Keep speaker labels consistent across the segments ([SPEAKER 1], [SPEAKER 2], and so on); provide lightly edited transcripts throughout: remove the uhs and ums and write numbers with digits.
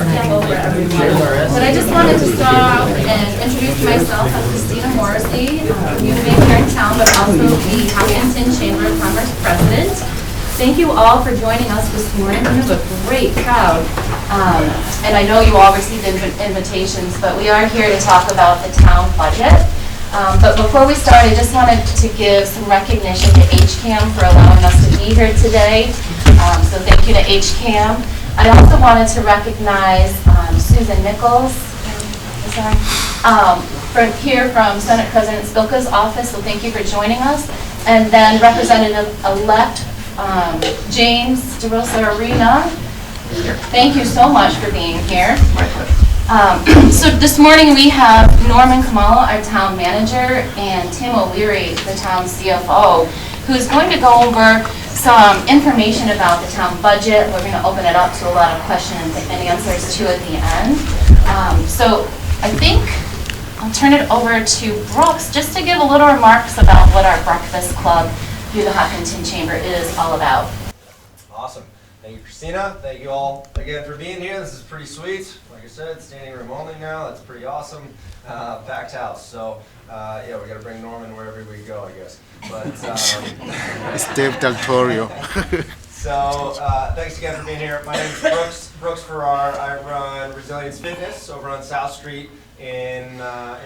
[SPEAKER 1] step over everyone. But I just wanted to start out and introduce myself. I'm Christina Morrissey, Univate here in town, but also the Hopkinton Chamber of Commerce President. Thank you all for joining us this morning. We have a great crowd. And I know you all received invitations, but we are here to talk about the town budget. But before we start, I just wanted to give some recognition to HCAM for allowing us to be here today. So thank you to HCAM. I also wanted to recognize Susan Nichols, here from Senate President Spilka's office, so thank you for joining us. And then Representative-elect James DeRosa Arena. Thank you so much for being here. So this morning we have Norman Kamala, our town manager, and Tim O'Leary, the town CFO, who's going to go over some information about the town budget. We're going to open it up to a lot of questions and answers too at the end. So I think I'll turn it over to Brooks just to give a little remarks about what our breakfast club through the Hopkinton Chamber is all about.
[SPEAKER 2] Awesome. Thank you, Christina. Thank you all again for being here. This is pretty sweet. Like I said, standing room only now. That's pretty awesome. Packed house. So, yeah, we got to bring Norman wherever we go, I guess. But
[SPEAKER 3] Steve Del Torio.
[SPEAKER 2] So, thanks again for being here. My name is Brooks Farrar. I run Resilience Fitness over on South Street in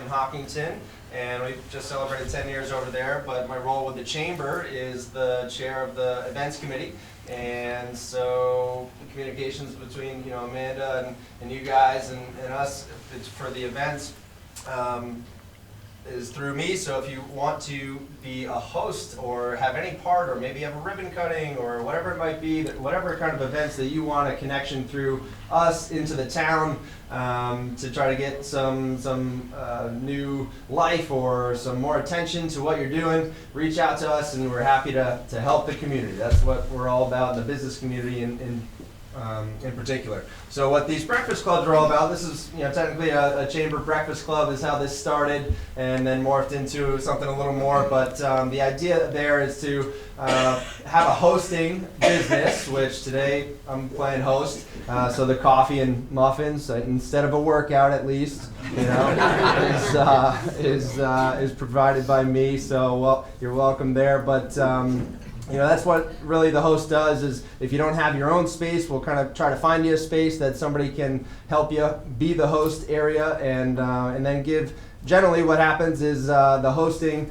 [SPEAKER 2] Hopkinton. And we've just celebrated 10 years over there, but my role with the Chamber is the chair of the events committee. And so the communications between Amanda and you guys and us, if it's for the events, is through me. So if you want to be a host or have any part, or maybe have a ribbon cutting or whatever it might be, whatever kind of events that you want a connection through us into the town, to try to get some new life or some more attention to what you're doing, reach out to us, and we're happy to help the community. That's what we're all about in the business community in particular. So what these breakfast clubs are all about, this is technically a chamber breakfast club is how this started and then morphed into something a little more, but the idea there is to have a hosting business, which today I'm playing host, so the coffee and muffins, instead of a workout at least, is provided by me, so well, you're welcome there, but that's what really the host does is if you don't have your own space, we'll kind of try to find you a space that somebody can help you be the host area and then give, generally what happens is the hosting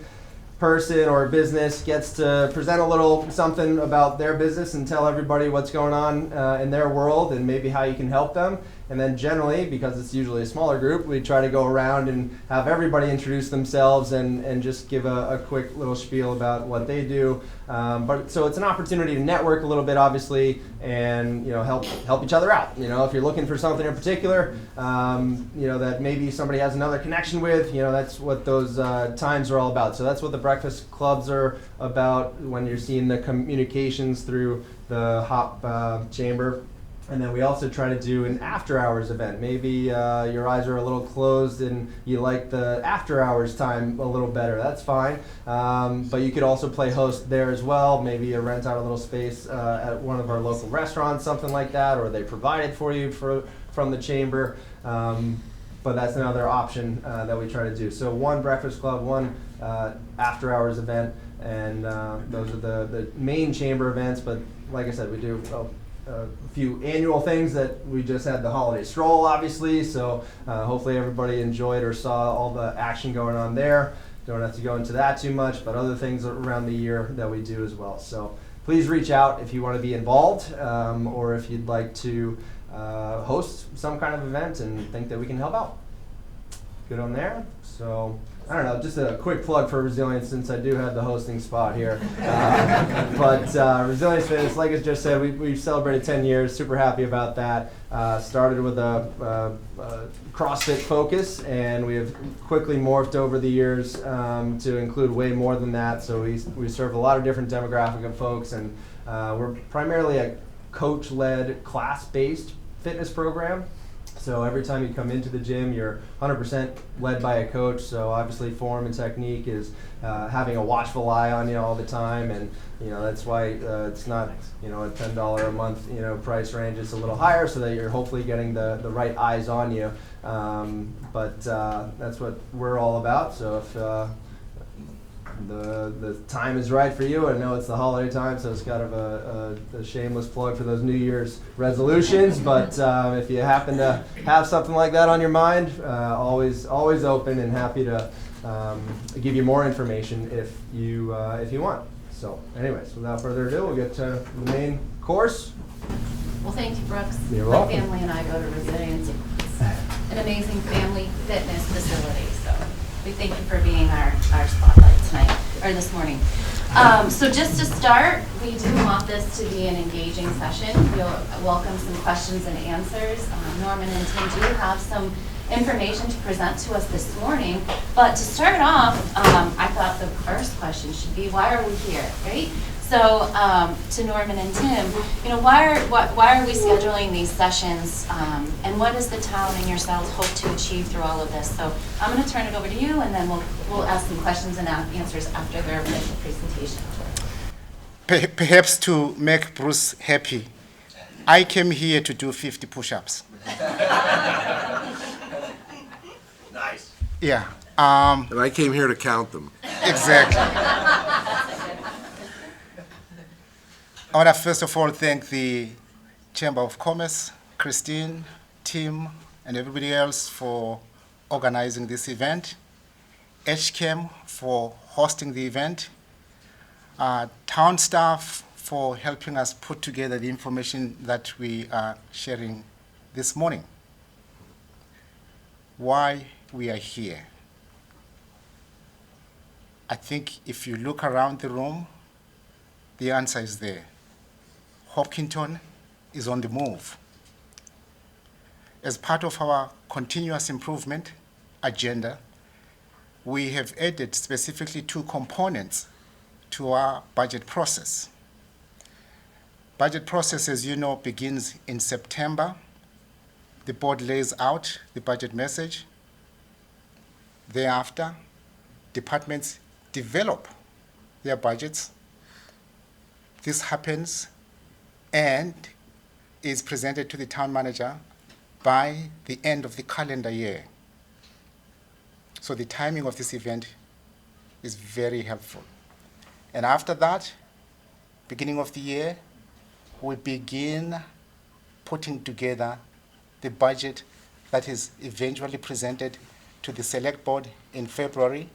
[SPEAKER 2] person or business gets to present a little something about their business and tell everybody what's going on in their world and maybe how you can help them. And then generally, because it's usually a smaller group, we try to go around and have everybody introduce themselves and just give a quick little spiel about what they do. But so it's an opportunity to network a little bit, obviously, and help each other out. If you're looking for something in particular, that maybe somebody has another connection with, that's what those times are all about. So that's what the breakfast clubs are about when you're seeing the communications through the Hop Chamber. And then we also try to do an after-hours event. Maybe your eyes are a little closed and you like the after-hours time a little better. That's fine. But you could also play host there as well. Maybe you rent out a little space at one of our local restaurants, something like that, or they provide it for you from the chamber. But that's another option that we try to do. So one breakfast club, one after-hours event, and those are the main chamber events. But like I said, we do a few annual things that we just had the holiday stroll, obviously, so hopefully everybody enjoyed or saw all the action going on there. Don't have to go into that too much, but other things around the year that we do as well. So please reach out if you want to be involved or if you'd like to host some kind of event and think that we can help out. Good on there. So I don't know, just a quick plug for Resilience since I do have the hosting spot here. But Resilience Fitness, like I just said, we've celebrated 10 years, super happy about that. Started with a CrossFit focus, and we have quickly morphed over the years to include way more than that. So we serve a lot of different demographic of folks, and we're primarily a coach-led, class-based fitness program. So every time you come into the gym, you're 100% led by a coach. So obviously form and technique is having a watchful eye on you all the time, and that's why it's not a $10 a month price range. It's a little higher so that you're hopefully getting the right eyes on you. But that's what we're all about. So if the time is right for you, I know it's the holiday time, so it's kind of a shameless plug for those New Year's resolutions. But if you happen to have something like that on your mind, always open and happy to give you more information if you want. So, anyways, without further ado, we'll get to the main course.
[SPEAKER 1] Well, thank you, Brooks.
[SPEAKER 2] You're
[SPEAKER 1] My
[SPEAKER 2] welcome.
[SPEAKER 1] family and I go to Resilience. It's an amazing family fitness facility, so we thank you for being our spotlight tonight, or this morning. So just to start, we do want this to be an engaging session. We'll welcome some questions and answers. Norman and Tim do have some information to present to us this morning, but to start off, I thought the first question should be, why are we here, right? So to Norman and Tim, why are we scheduling these sessions, and what does the town and yourselves hope to achieve through all of this? So I'm going to turn it over to you, and then we'll ask some questions and answers after their initial presentation.
[SPEAKER 3] Perhaps to make Bruce happy, I came here to do 50 push-ups.
[SPEAKER 2] Nice.
[SPEAKER 3] Yeah.
[SPEAKER 4] And I came here to count them.
[SPEAKER 3] Exactly. I want to first of all thank the Chamber of Commerce, Christine, Tim, and everybody else for organizing this event, HCAM for hosting the event, town staff for helping us put together the information that we are sharing this morning. Why we are here. I think if you look around the room, the answer is there. Hopkinton is on the move. As part of our continuous improvement agenda, we have added specifically 2 components to our budget process. Budget process, as you know, begins in September. The board lays out the budget message. Thereafter, departments develop their budgets. This happens and is presented to the town manager by the end of the calendar year. So the timing of this event is very helpful. And after that, beginning of the year, we begin putting together the budget that is eventually presented to the select board in February.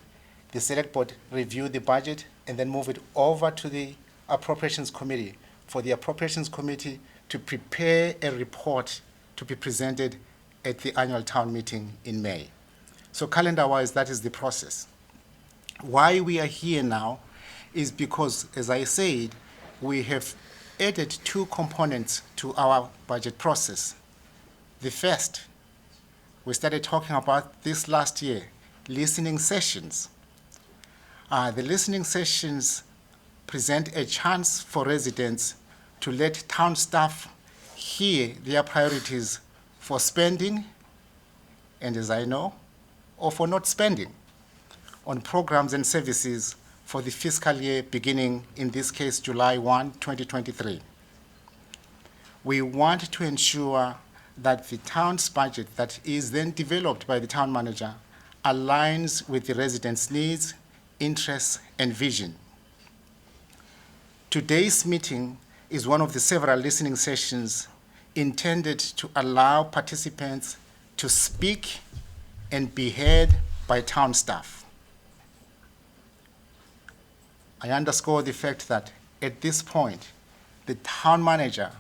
[SPEAKER 3] The select board review the budget and then move it over to the appropriations committee for the appropriations committee to prepare a report to be presented at the annual town meeting in May. So calendar-wise, that is the process. Why we are here now is because, as I said, we have added 2 components to our budget process. The first, we started talking about this last year, listening sessions. The listening sessions present a chance for residents to let town staff hear their priorities for spending, and as I know, or for not spending, on programs and services for the fiscal year beginning, in this case, July 1, 2023. We want to ensure that the town's budget that is then developed by the town manager aligns with the residents' needs, interests, and vision. Today's meeting is one of the several listening sessions intended to allow participants to speak and be heard by town staff. I underscore the fact that at this point, the town manager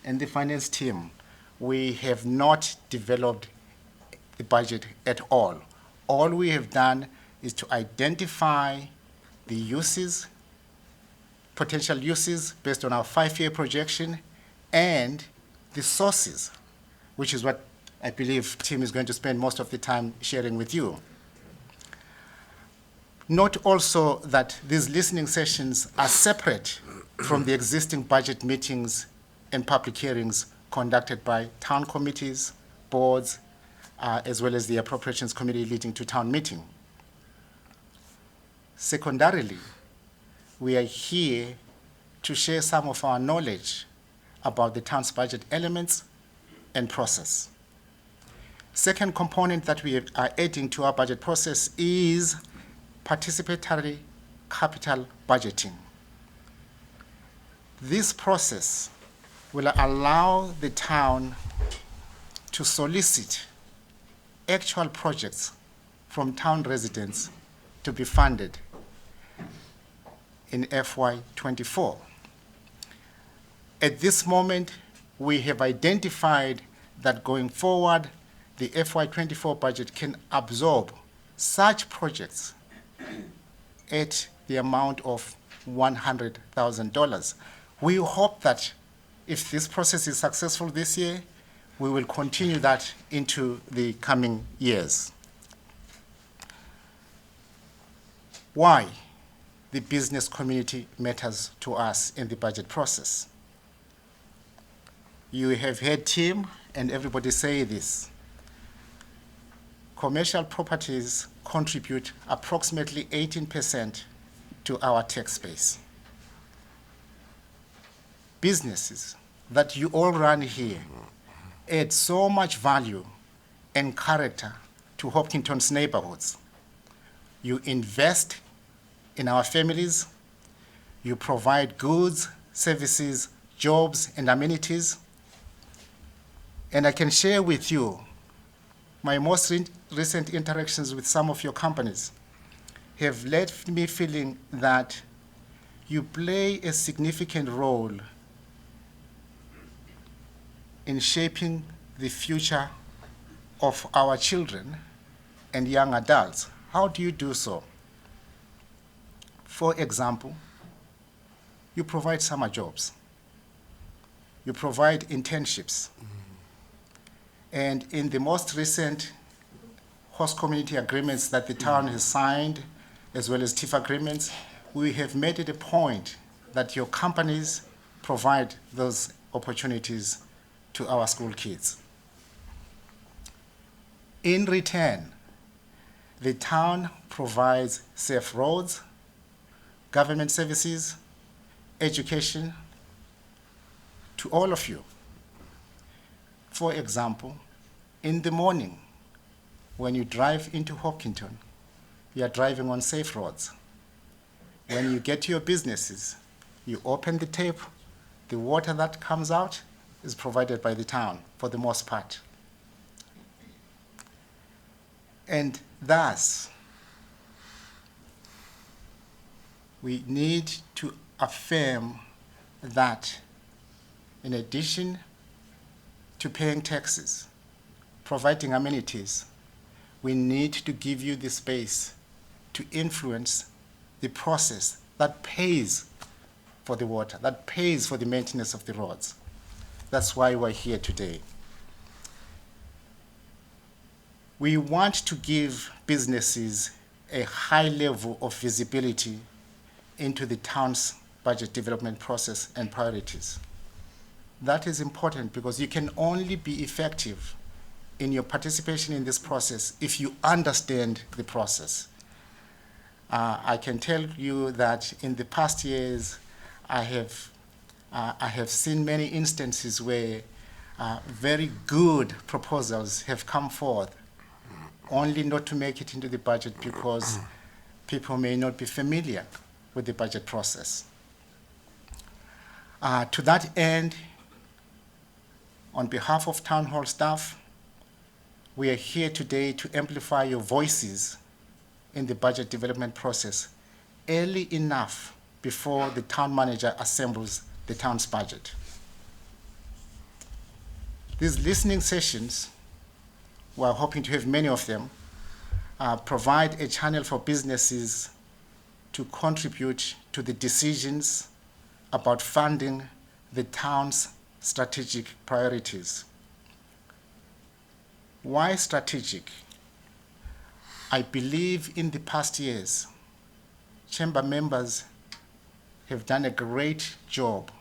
[SPEAKER 3] and the finance team, we have not developed the budget at all. All we have done is to identify the uses, potential uses based on our 5-year projection, and the sources, which is what I believe Tim is going to spend most of the time sharing with you. Note also that these listening sessions are separate from the existing budget meetings and public hearings conducted by town committees, boards, as well as the Appropriations Committee leading to town meeting. Secondarily, we are here to share some of our knowledge about the town's budget elements and process. Second component that we are adding to our budget process is participatory capital budgeting. This process will allow the town to solicit actual projects from town residents to be funded in FY24. At this moment, we have identified that going forward, the FY24 budget can absorb such projects at the amount of $100,000. We hope that if this process is successful this year, we will continue that into the coming years. Why the business community matters to us in the budget process? You have heard Tim and everybody say this. Commercial properties contribute approximately 18% to our tax base. Businesses that you all run here add so much value and character to Hopkinton's neighborhoods. You invest in our families, you provide goods, services, jobs, and amenities. And I can share with you my most recent interactions with some of your companies have left me feeling that you play a significant role in shaping the future of our children and young adults. How do you do so? For example, you provide summer jobs. You provide internships. And in the most recent host community agreements that the town has signed, as well as TIF agreements, we have made it a point that your companies provide those opportunities to our school kids. In return, the town provides safe roads, government services, education to all of you. For example, in the morning, when you drive into Hopkinton, you are driving on safe roads. When you get to your businesses, you open the tap, the water that comes out is provided by the town for the most part. And thus, we need to affirm that in addition to paying taxes, providing amenities, we need to give you the space to influence the process that pays for the water, that pays for the maintenance of the roads. That's why we're here today. We want to give businesses a high level of visibility into the town's budget development process and priorities. That is important because you can only be effective in your participation in this process if you understand the process. I can tell you that in the past years, I have seen many instances where very good proposals have come forth, only not to make it into the budget because people may not be familiar with the budget process. To that end, on behalf of Town Hall staff, we are here today to amplify your voices in the budget development process early enough before the town manager assembles the town's budget. These listening sessions, we're hoping to have many of them, provide a channel for businesses to contribute to the decisions about funding the town's strategic priorities. Why strategic? I believe in the past years, chamber members have done a great job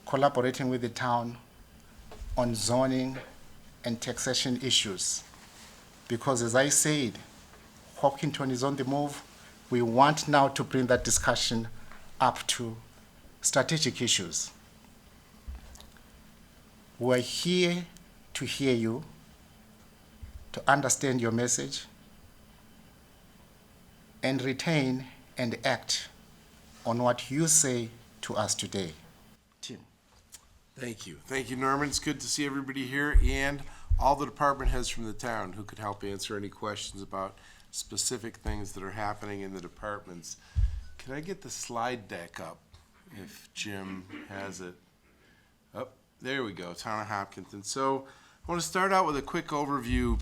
[SPEAKER 3] collaborating with the town on zoning and taxation issues. Because as I said, Hopkinton is on the move. We want now to bring that discussion up to strategic issues. We're here to hear you, to understand your message, and retain and act on what you say to us today. Tim.
[SPEAKER 4] Thank you. Thank you, Norman. It's good to see everybody here and all the department heads from the town who could help answer any questions about specific things that are happening in the departments. Can I get the slide deck up if Jim has it? Oh, there we go, Town of Hopkinton. So I want to start out with a quick overview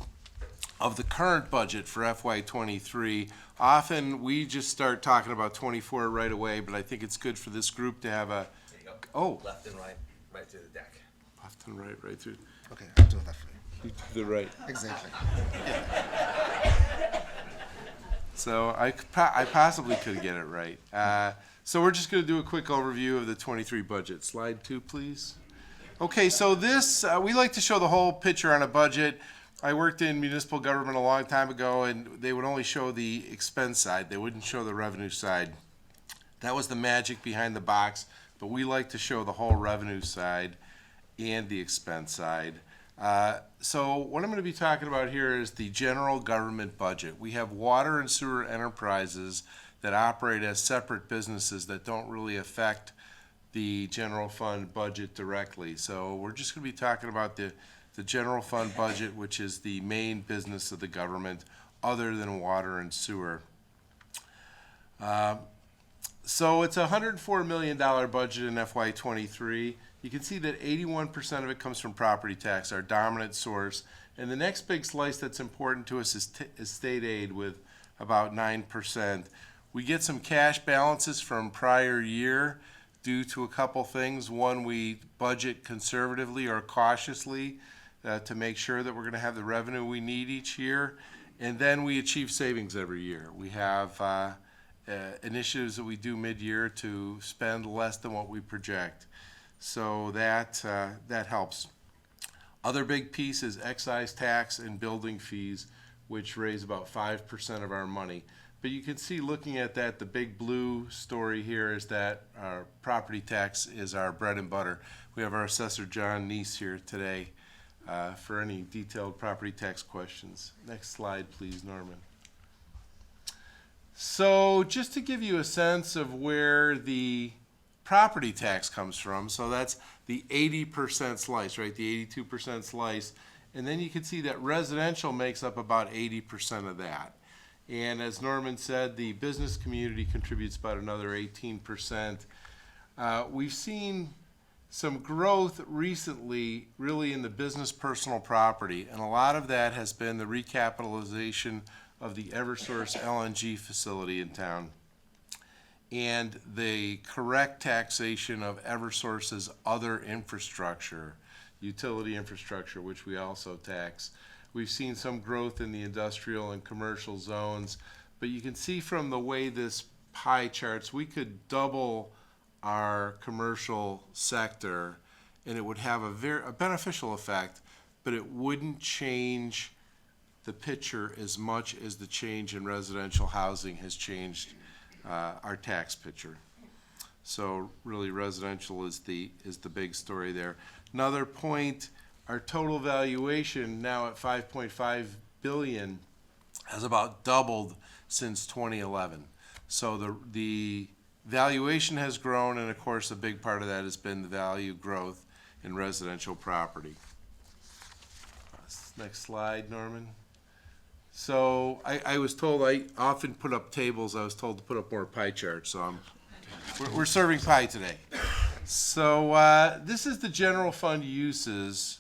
[SPEAKER 4] of the current budget for FY23. Often we just start talking about 24 right away, but I think it's good for this group to have a,
[SPEAKER 5] There you go.
[SPEAKER 4] oh,
[SPEAKER 5] Left and right, right through the deck.
[SPEAKER 4] left and right through.
[SPEAKER 3] Okay, I'll do that for you.
[SPEAKER 4] To the right.
[SPEAKER 3] Exactly.
[SPEAKER 4] So I possibly could get it right. So we're just going to do a quick overview of the 23 budget. Slide 2, please. Okay, so this, we like to show the whole picture on a budget. I worked in municipal government a long time ago, and they would only show the expense side. They wouldn't show the revenue side. That was the magic behind the box, but we like to show the whole revenue side and the expense side. So what I'm going to be talking about here is the general government budget. We have water and sewer enterprises that operate as separate businesses that don't really affect the general fund budget directly. So we're just going to be talking about the general fund budget, which is the main business of the government other than water and sewer. So it's a $104 million budget in FY23. You can see that 81% of it comes from property tax, our dominant source. And the next big slice that's important to us is state aid with about 9%. We get some cash balances from prior year due to a couple things. One, we budget conservatively or cautiously to make sure that we're going to have the revenue we need each year. And then we achieve savings every year. We have initiatives that we do mid-year to spend less than what we project. So that helps. Other big piece is excise tax and building fees, which raise about 5% of our money. But you can see, looking at that, the big blue story here is that our property tax is our bread and butter. We have our assessor, John Neese, here today for any detailed property tax questions. Next slide, please, Norman. So just to give you a sense of where the property tax comes from, so that's the 80% slice, right? The 82% slice. And then you can see that residential makes up about 80% of that. And as Norman said, the business community contributes about another 18%. We've seen some growth recently really in the business personal property, and a lot of that has been the recapitalization of the Eversource LNG facility in town and the correct taxation of Eversource's other infrastructure, utility infrastructure, which we also tax. We've seen some growth in the industrial and commercial zones, but you can see from the way this pie charts, we could double our commercial sector and it would have a beneficial effect, but it wouldn't change the picture as much as the change in residential housing has changed our tax picture. So really residential is the big story there. Another point, our total valuation now at 5.5 billion has about doubled since 2011. So the valuation has grown, and of course a big part of that has been the value growth in residential property. Next slide, Norman. So I was told, I often put up tables, I was told to put up more pie charts, so we're serving pie today. So this is the general fund uses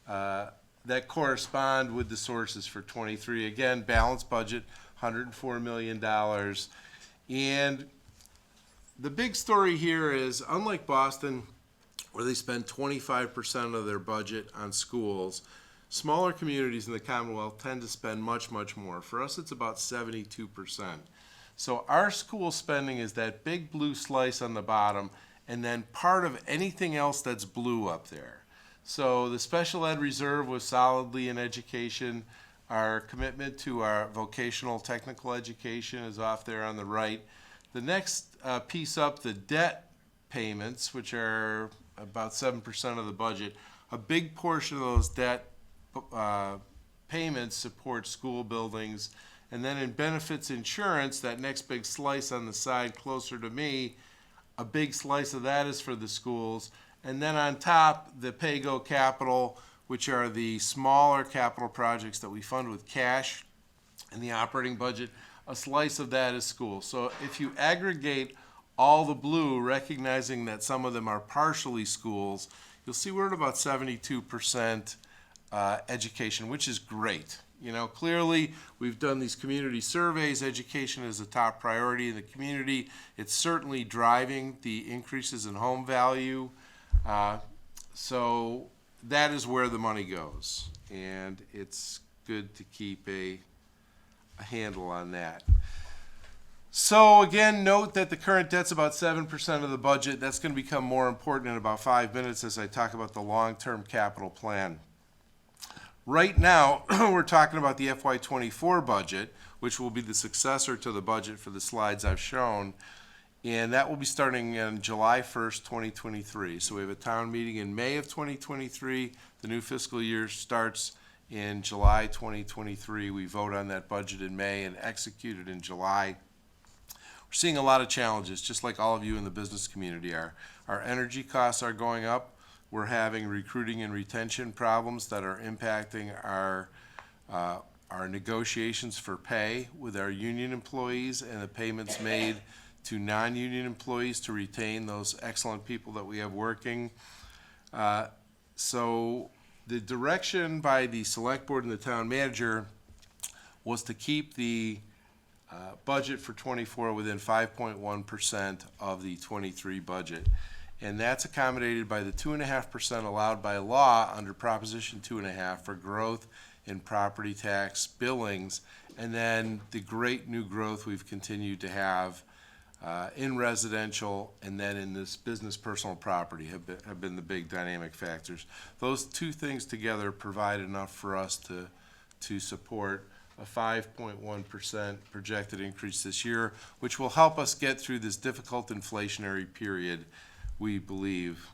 [SPEAKER 4] that correspond with the sources for 23. Again, balanced budget, $104 million. And the big story here is, unlike Boston, where they spend 25% of their budget on schools, smaller communities in the Commonwealth tend to spend much, much more. For us, it's about 72%. So our school spending is that big blue slice on the bottom, and then part of anything else that's blue up there. So the special ed reserve was solidly in education. Our commitment to our vocational technical education is off there on the right. The next piece up, the debt payments, which are about 7% of the budget. A big portion of those debt payments support school buildings. And then in benefits insurance, that next big slice on the side closer to me, a big slice of that is for the schools. And then on top, the pay-go capital, which are the smaller capital projects that we fund with cash in the operating budget. A slice of that is schools. So if you aggregate all the blue, recognizing that some of them are partially schools, you'll see we're at about 72% education, which is great. You know, clearly, we've done these community surveys. Education is a top priority in the community. It's certainly driving the increases in home value. So that is where the money goes. And it's good to keep a handle on that. So again, note that the current debt's about 7% of the budget. That's going to become more important in about 5 minutes as I talk about the long-term capital plan. Right now, we're talking about the FY24 budget, which will be the successor to the budget for the slides I've shown, and that will be starting on July 1st, 2023. So we have a town meeting in May of 2023. The new fiscal year starts in July 2023. We vote on that budget in May and execute it in July. We're seeing a lot of challenges, just like all of you in the business community are. Our energy costs are going up. We're having recruiting and retention problems that are impacting our negotiations for pay with our union employees and the payments made to non-union employees to retain those excellent people that we have working. So the direction by the select board and the town manager was to keep the budget for 24 within 5.1% of the 23 budget. And that's accommodated by the 2.5% allowed by law under Proposition 2.5 for growth in property tax billings, and then the great new growth we've continued to have in residential and then in this business personal property have been the big dynamic factors. Those two things together provide enough for us to support a 5.1% projected increase this year, which will help us get through this difficult inflationary period, we believe.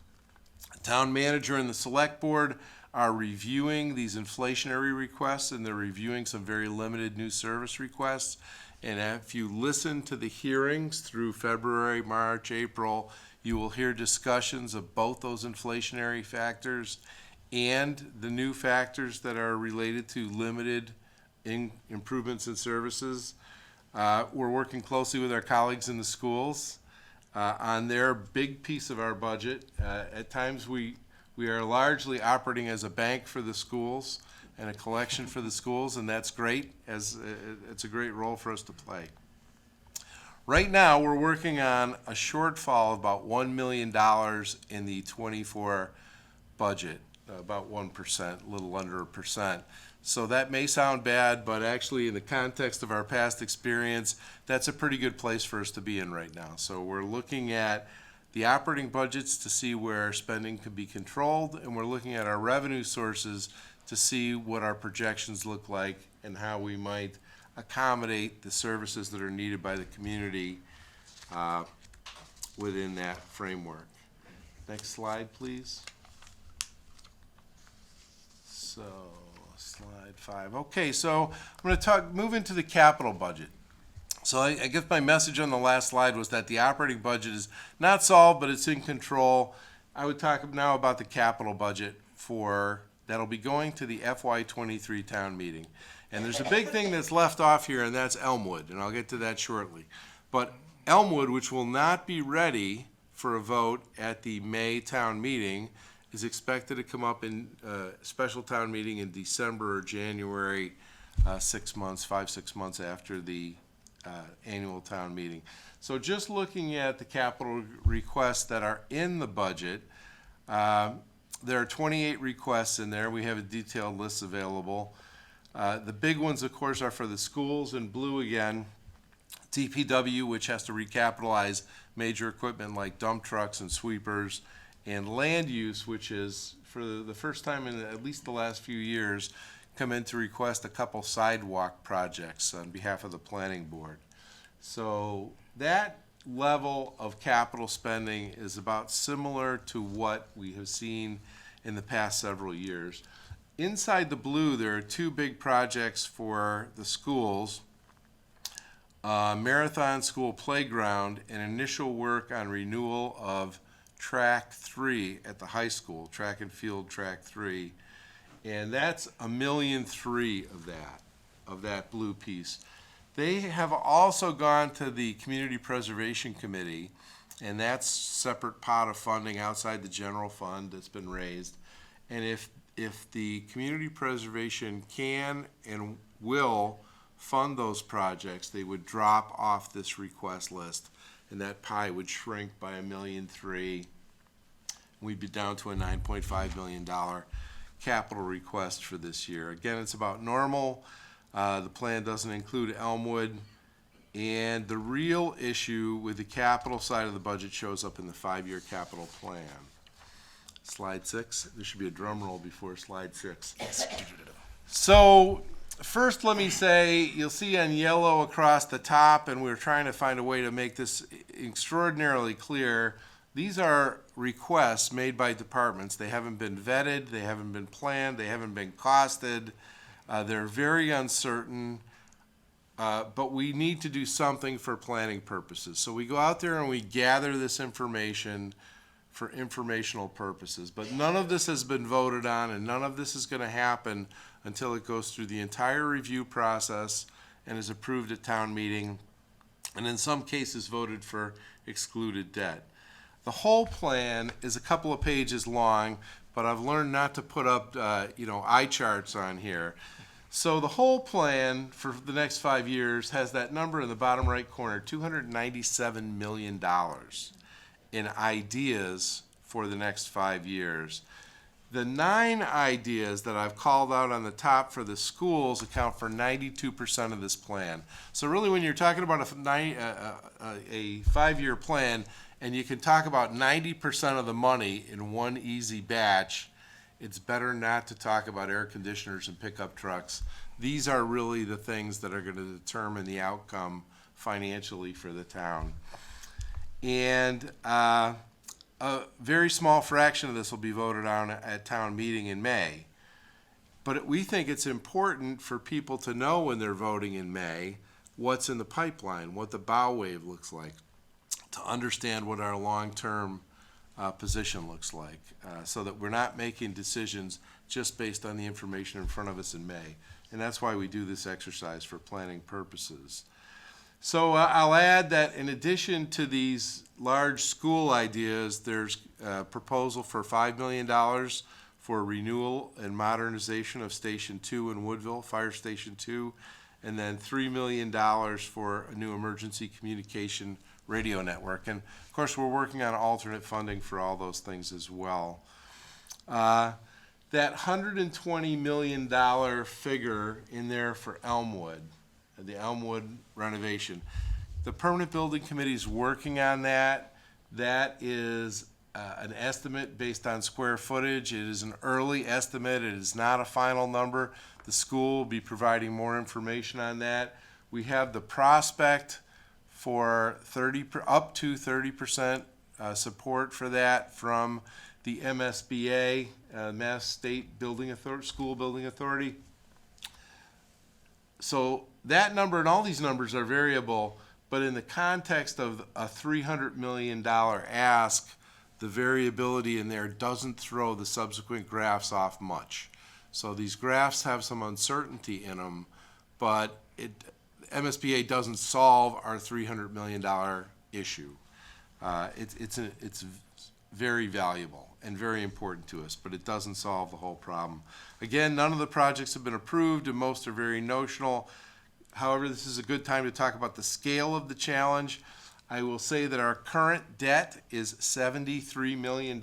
[SPEAKER 4] The town manager and the select board are reviewing these inflationary requests, and they're reviewing some very limited new service requests. And if you listen to the hearings through February, March, April, you will hear discussions of both those inflationary factors and the new factors that are related to limited improvements in services. We're working closely with our colleagues in the schools on their big piece of our budget. At times we are largely operating as a bank for the schools and a collection for the schools, and that's great, as it's a great role for us to play. Right now, we're working on a shortfall of about $1 million in the 24 budget, about 1%, a little under 1%. So that may sound bad, but actually in the context of our past experience, that's a pretty good place for us to be in right now. So we're looking at the operating budgets to see where spending can be controlled, and we're looking at our revenue sources to see what our projections look like and how we might accommodate the services that are needed by the community within that framework. Next slide, please. So, slide 5. Okay, so I'm going to move into the capital budget. So I guess my message on the last slide was that the operating budget is not solved, but it's in control. I would talk now about the capital budget that'll be going to the FY23 town meeting. And there's a big thing that's left off here, and that's Elmwood, and I'll get to that shortly. But Elmwood, which will not be ready for a vote at the May town meeting, is expected to come up in a special town meeting in December or January, 6 months, 5-6 months after the annual town meeting. So just looking at the capital requests that are in the budget, there are 28 requests in there. We have a detailed list available. The big ones, of course, are for the schools in blue again. DPW, which has to recapitalize major equipment like dump trucks and sweepers, and land use, which is for the first time in at least the last few years, come in to request a couple sidewalk projects on behalf of the planning board. So that level of capital spending is about similar to what we have seen in the past several years. Inside the blue, there are two big projects for the schools. Marathon School Playground and initial work on renewal of Track 3 at the high school, track and field Track 3. And that's $1.3 million of that blue piece. They have also gone to the Community Preservation Committee, and that's a separate pot of funding outside the general fund that's been raised. And if the Community Preservation can and will fund those projects, they would drop off this request list, and that pie would shrink by $1.3 million. We'd be down to a $9.5 million capital request for this year. Again, it's about normal. The plan doesn't include Elmwood, and the real issue with the capital side of the budget shows up in the 5-year capital plan. Slide 6. There should be a drum roll before slide 6. So first, let me say, you'll see on yellow across the top, and we're trying to find a way to make this extraordinarily clear. These are requests made by departments. They haven't been vetted, they haven't been planned, they haven't been costed. They're very uncertain, but we need to do something for planning purposes. So we go out there and we gather this information for informational purposes. But none of this has been voted on, and none of this is going to happen until it goes through the entire review process and is approved at town meeting, and in some cases voted for excluded debt. The whole plan is a couple of pages long, but I've learned not to put up, eye charts on here. So the whole plan for the next 5 years has that number in the bottom right corner, $297 million in ideas for the next 5 years. The 9 ideas that I've called out on the top for the schools account for 92% of this plan. So really, when you're talking about a 5-year plan, and you can talk about 90% of the money in one easy batch, it's better not to talk about air conditioners and pickup trucks. These are really the things that are going to determine the outcome financially for the town. And a very small fraction of this will be voted on at town meeting in May. But we think it's important for people to know when they're voting in May what's in the pipeline, what the bow wave looks like, to understand what our long-term position looks like, so that we're not making decisions just based on the information in front of us in May. And that's why we do this exercise for planning purposes. So I'll add that in addition to these large school ideas, there's a proposal for $5 million for renewal and modernization of Station 2 in Woodville, Fire Station 2, and then $3 million for a new emergency communication radio network. And of course, we're working on alternate funding for all those things as well. That $120 million figure in there for Elmwood, the Elmwood renovation, the Permanent Building Committee is working on that. That is an estimate based on square footage. It is an early estimate. It is not a final number. The school will be providing more information on that. We have the prospect for up to 30% support for that from the MSBA, Mass State Building Authority, School Building Authority. So that number and all these numbers are variable, but in the context of a $300 million ask, the variability in there doesn't throw the subsequent graphs off much. So these graphs have some uncertainty in them, but MSBA doesn't solve our $300 million issue. It's very valuable and very important to us, but it doesn't solve the whole problem. Again, none of the projects have been approved, and most are very notional. However, this is a good time to talk about the scale of the challenge. I will say that our current debt is $73 million,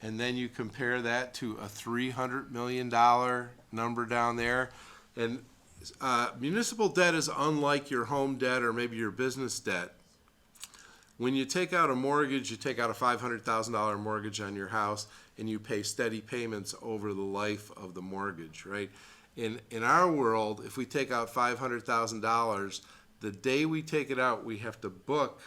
[SPEAKER 4] and then you compare that to a $300 million number down there. And municipal debt is unlike your home debt or maybe your business debt. When you take out a mortgage, you take out a $500,000 mortgage on your house, and you pay steady payments over the life of the mortgage, right? In our world, if we take out $500,000, the day we take it out, we have to book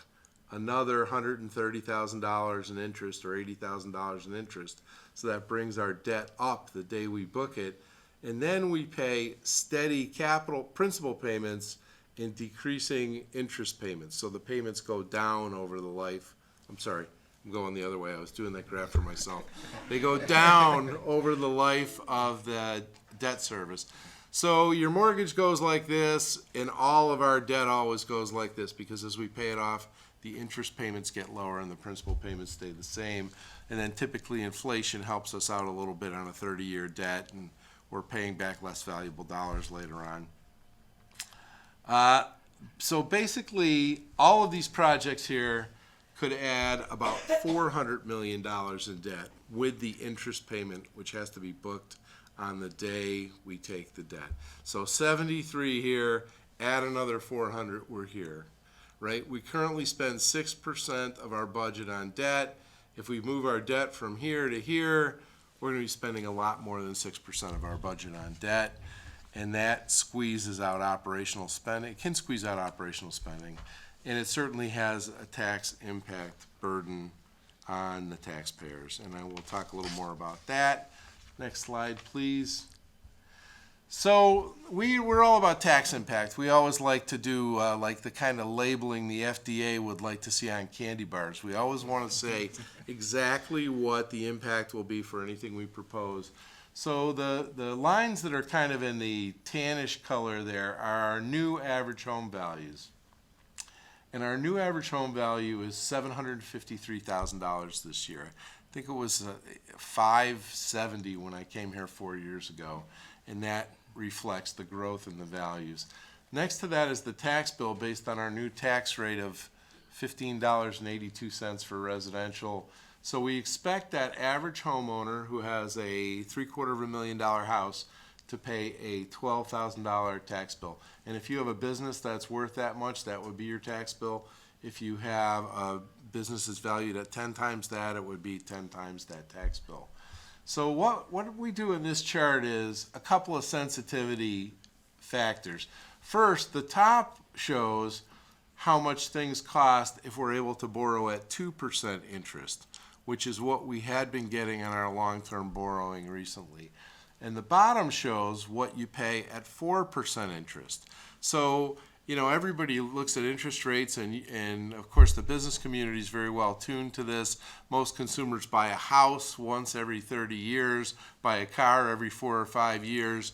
[SPEAKER 4] another $130,000 in interest or $80,000 in interest. So that brings our debt up the day we book it. And then we pay steady capital principal payments and decreasing interest payments. So the payments go down over the life. I'm sorry, I'm going the other way. I was doing that graph for myself. They go down over the life of the debt service. So your mortgage goes like this, and all of our debt always goes like this, because as we pay it off, the interest payments get lower and the principal payments stay the same. And then typically inflation helps us out a little bit on a 30-year debt, and we're paying back less valuable dollars later on. So basically, all of these projects here could add about $400 million in debt with the interest payment, which has to be booked on the day we take the debt. So 73 here, add another 400, we're here, right? We currently spend 6% of our budget on debt. If we move our debt from here to here, we're going to be spending a lot more than 6% of our budget on debt. And that squeezes out operational spending. It can squeeze out operational spending. And it certainly has a tax impact burden on the taxpayers. And I will talk a little more about that. Next slide, please. So we're all about tax impact. We always like to do like the kind of labeling the FDA would like to see on candy bars. We always want to say exactly what the impact will be for anything we propose. So the lines that are kind of in the tannish color there are our new average home values. And our new average home value is $753,000 this year. I think it was $570 when I came here 4 years ago, and that reflects the growth in the values. Next to that is the tax bill based on our new tax rate of $15.82 for residential. So we expect that average homeowner who has a $750,000 house to pay a $12,000 tax bill. And if you have a business that's worth that much, that would be your tax bill. If you have a business that's valued at 10 times that, it would be 10 times that tax bill. So what we do in this chart is a couple of sensitivity factors. First, the top shows how much things cost if we're able to borrow at 2% interest, which is what we had been getting on our long-term borrowing recently. And the bottom shows what you pay at 4% interest. So, you know, everybody looks at interest rates, and of course the business community is very well tuned to this. Most consumers buy a house once every 30 years, buy a car every 4 or 5 years.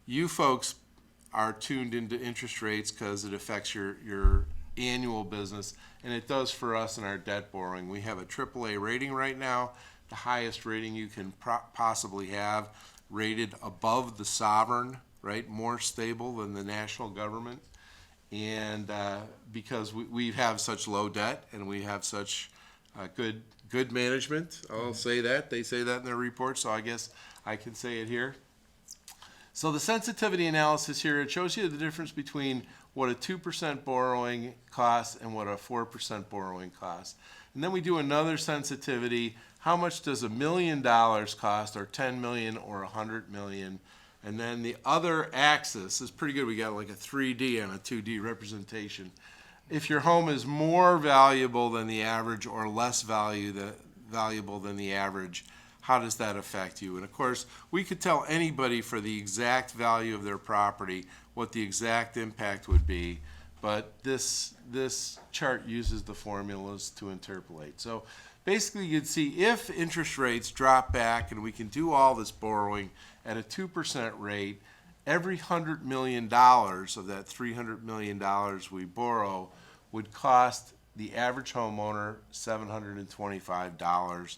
[SPEAKER 4] You folks are tuned into interest rates because it affects your annual business, and it does for us in our debt borrowing. We have a AAA rating right now, the highest rating you can possibly have, rated above the sovereign, right, more stable than the national government. And because we have such low debt and we have such good management, I'll say that. They say that in their report, so I guess I can say it here. So the sensitivity analysis here, it shows you the difference between what a 2% borrowing costs and what a 4% borrowing costs. And then we do another sensitivity. How much does $1 million cost, or 10 million, or 100 million? And then the other axis is pretty good. We got like a 3D and a 2D representation. If your home is more valuable than the average or less valuable than the average, how does that affect you? And of course, we could tell anybody for the exact value of their property what the exact impact would be, but this chart uses the formulas to interpolate. So basically, you'd see if interest rates drop back and we can do all this borrowing at a 2% rate, every $100 million of that $300 million we borrow would cost the average homeowner $725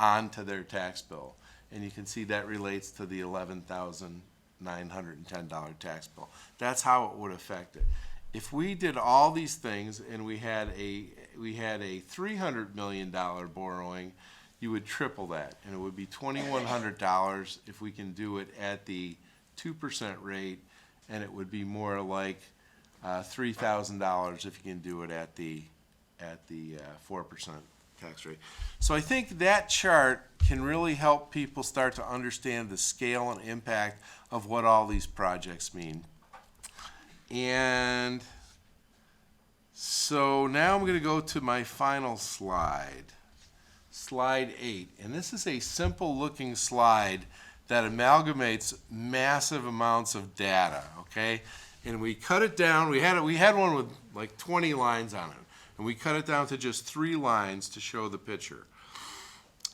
[SPEAKER 4] onto their tax bill. And you can see that relates to the $11,910 tax bill. That's how it would affect it. If we did all these things and we had a $300 million borrowing, you would triple that, and it would be $2,100 if we can do it at the 2% rate, and it would be more like $3,000 if you can do it at the 4% tax rate. So I think that chart can really help people start to understand the scale and impact of what all these projects mean. And so now I'm going to go to my final slide, slide 8. And this is a simple looking slide that amalgamates massive amounts of data, okay? And we cut it down. We had one with like 20 lines on it. And we cut it down to just 3 lines to show the picture.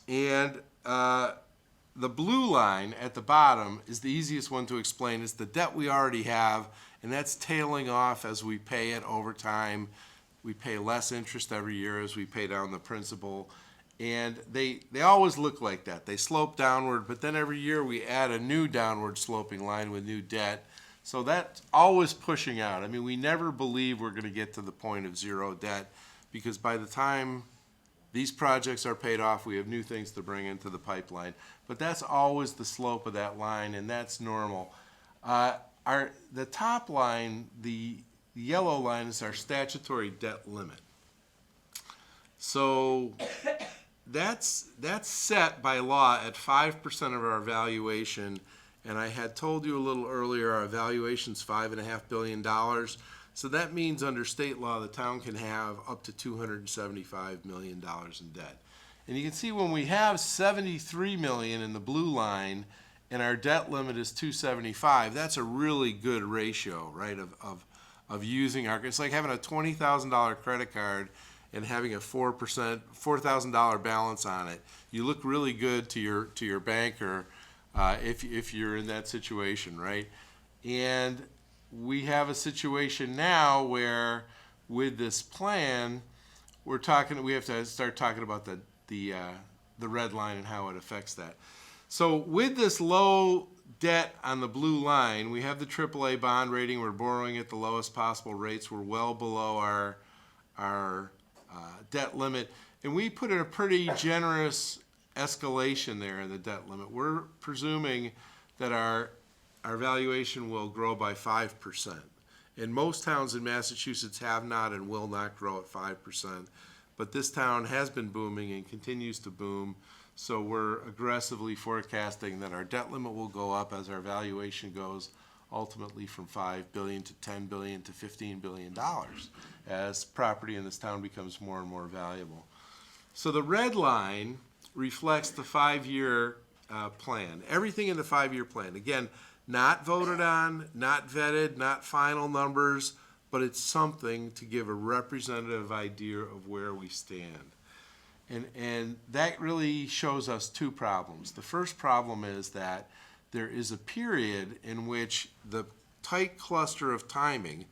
[SPEAKER 4] And the blue line at the bottom is the easiest one to explain. It's the debt we already have, and that's tailing off as we pay it over time. We pay less interest every year as we pay down the principal. And they always look like that. They slope downward, but then every year we add a new downward sloping line with new debt. So that's always pushing out. I mean, we never believe we're going to get to the point of zero debt, because by the time these projects are paid off, we have new things to bring into the pipeline. But that's always the slope of that line, and that's normal. The top line, the yellow line, is our statutory debt limit. So that's set by law at 5% of our valuation. And I had told you a little earlier, our valuation's $5.5 billion. So that means under state law, the town can have up to $275 million in debt. And you can see when we have $73 million in the blue line and our debt limit is $275, that's a really good ratio, right, of using our, it's like having a $20,000 credit card and having a 4%, $4,000 balance on it. You look really good to your banker if you're in that situation, right? And we have a situation now where with this plan, we have to start talking about the red line and how it affects that. So with this low debt on the blue line, we have the AAA bond rating. We're borrowing at the lowest possible rates. We're well below our debt limit, and we put in a pretty generous escalation there in the debt limit. We're presuming that our valuation will grow by 5%. And most towns in Massachusetts have not and will not grow at 5%. But this town has been booming and continues to boom. So we're aggressively forecasting that our debt limit will go up as our valuation goes ultimately from $5 billion to $10 billion to $15 billion as property in this town becomes more and more valuable. So the red line reflects the 5-year plan, everything in the 5-year plan. Again, not voted on, not vetted, not final numbers, but it's something to give a representative idea of where we stand. And that really shows us 2 problems. The first problem is that there is a period in which the tight cluster of timing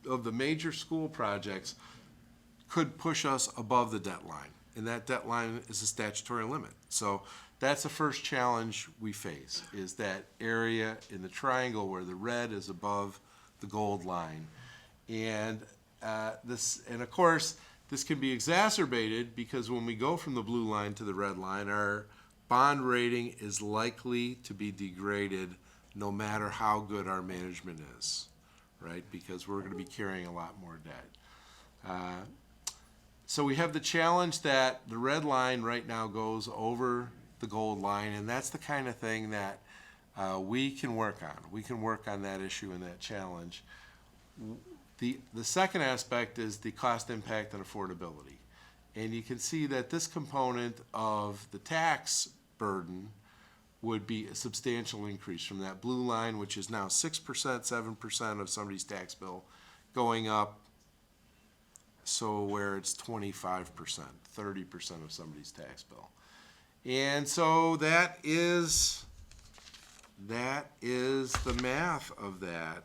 [SPEAKER 4] of the major school projects could push us above the debt line. And that debt line is a statutory limit. So that's the first challenge we face, is that area in the triangle where the red is above the gold line. And of course, this can be exacerbated because when we go from the blue line to the red line, our bond rating is likely to be degraded no matter how good our management is, right? Because we're going to be carrying a lot more debt. So we have the challenge that the red line right now goes over the gold line, and that's the kind of thing that we can work on. We can work on that issue and that challenge. The second aspect is the cost impact and affordability. And you can see that this component of the tax burden would be a substantial increase from that blue line, which is now 6%, 7% of somebody's tax bill, going up so where it's 25%, 30% of somebody's tax bill. And so that is the math of that.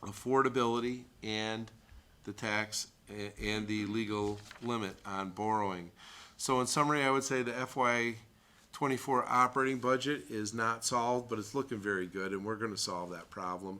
[SPEAKER 4] Affordability and the tax and the legal limit on borrowing. So in summary, I would say the FY24 operating budget is not solved, but it's looking very good, and we're going to solve that problem.